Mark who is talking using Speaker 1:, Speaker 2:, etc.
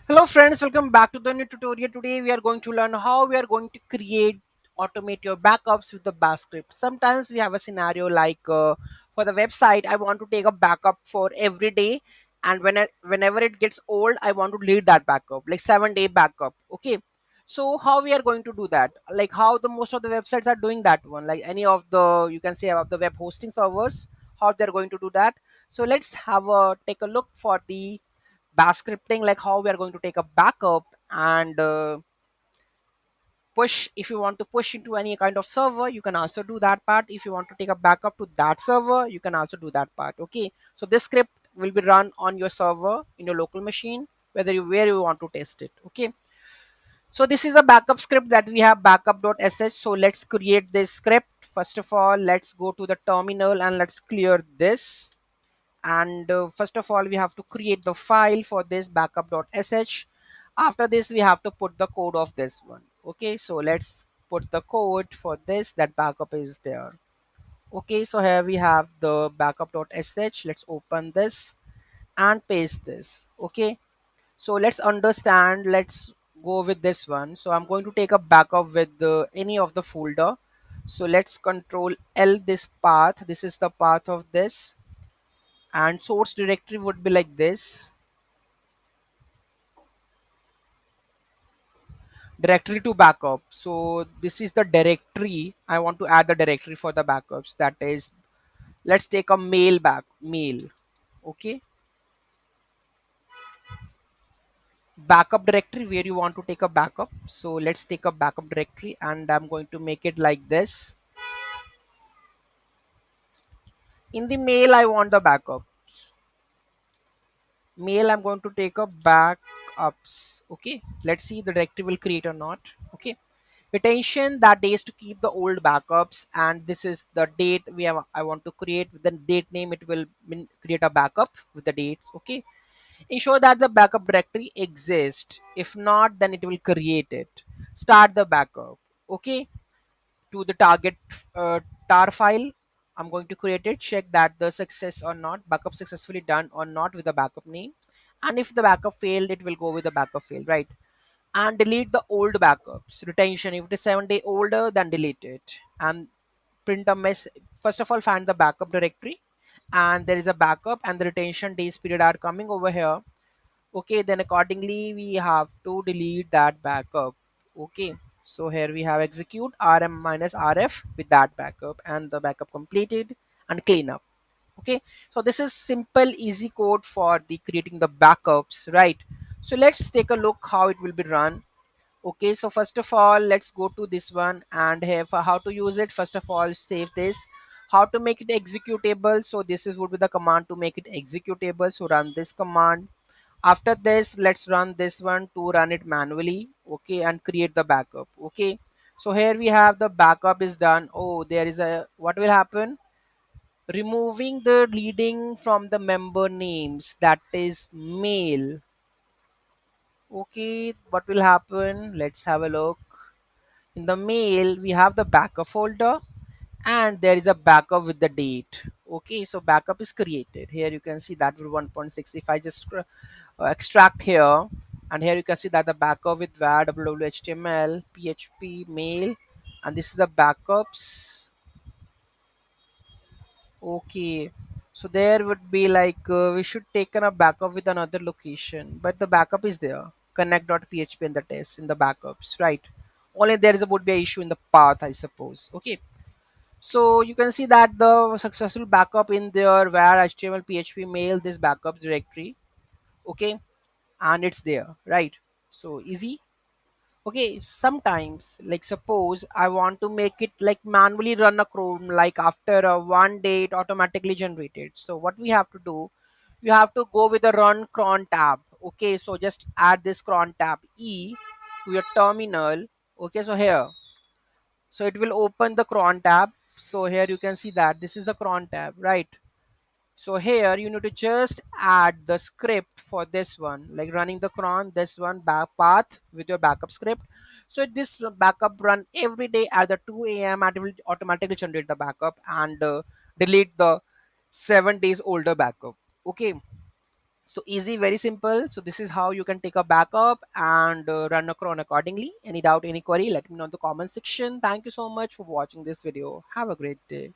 Speaker 1: Hello friends, welcome back to the new tutorial. Today we are going to learn how we are going to automate your backups with the bash script. Sometimes we have a scenario like for the website, I want to take a backup for every day, and whenever it gets old, I want to delete that backup, like 7 day backup. Okay, so how we are going to do that? Like how the most of the websites are doing that one, like any of the you can say about the web hosting servers, how they're going to do that. So let's have a take a look for the bash scripting, like how we are going to take a backup and push. If you want to push into any kind of server, you can also do that part. If you want to take a backup to that server, you can also do that part. Okay, so this script will be run on your server in your local machine, where you want to test it. Okay, so this is a backup script that we have, backup.sh. So let's create this script. First of all, let's go to the terminal and let's clear this. And first of all, we have to create the file for this backup.sh. After this, we have to put the code of this one. Okay, so let's put the code for this, that backup is there. Okay, so here we have the backup.sh. Let's open this and paste this. Okay, so let's understand, let's go with this one. So I'm going to take a backup with any of the folder. So let's control L this path. This is the path of this, and source directory would be like this: directory to backup. So this is the directory. I want to add the directory for the backups. That is, let's take a mail. Okay, backup directory where you want to take a backup. So let's take a backup directory, and I'm going to make it like this. In the mail, I want the backup. Mail, I'm going to take a backups. Okay, let's see the directory will create or not. Okay, retention, that is to keep the old backups, and this is the date we have. I want to create with the date name. It will create a backup with the dates. Okay, ensure that the backup directory exists. If not, then it will create it. Start the backup. Okay, to the target tar file, I'm going to create it. Check that the success or not, backup successfully done or not with the backup name. And if the backup failed, it will go with the backup failed, right? And delete the old backups. Retention, if it is 7 day older, then delete it. And print a mess. First of all, find the backup directory, and there is a backup, and the retention days period are coming over here. Okay, then accordingly we have to delete that backup. Okay, so here we have execute rm minus rf with that backup, and the backup completed, and clean up. Okay, so this is simple easy code for the creating the backups, right? So let's take a look how it will be run. Okay, so first of all, let's go to this one, and here for how to use it. First of all, save this. How to make it executable? So this is would be the command to make it executable. So run this command. After this, let's run this one to run it manually. Okay, and create the backup. Okay, so here we have the backup is done. Oh, there is a, what will happen? Removing the leading from the member names, that is mail. Okay, what will happen? Let's have a look. In the mail, we have the backup folder, and there is a backup with the date. Okay, so backup is created. Here you can see that with 1.6. If I just extract here, and here you can see that the backup with var www.html php mail, and this is the backups. Okay, so there would be like we should taken a backup with another location, but the backup is there, connect.php in the test in the backups, right? Only there is a would be a issue in the path, I suppose. Okay, so you can see that the successful backup in there where html php mail, this backup directory. Okay, and it's there, right? So easy. Okay, sometimes, like suppose I want to make it like manually run a Chrome, like after a 1 day it automatically generated. So what we have to do, you have to go with the run cron tab. Okay, so just add this cron tab e to your terminal. Okay, so here, so it will open the cron tab. So here you can see that this is the cron tab, right? So here you need to just add the script for this one, like running the cron, this one back path with your backup script. So this backup run every day at the 2 a.m. and it will automatically generate the backup and delete the 7 days older backup. Okay, So easy, very simple. So this is how you can take a backup and run a cron accordingly. Any doubt, any query, let me know in the comment section. Thank you so much for watching this video. Have a great day.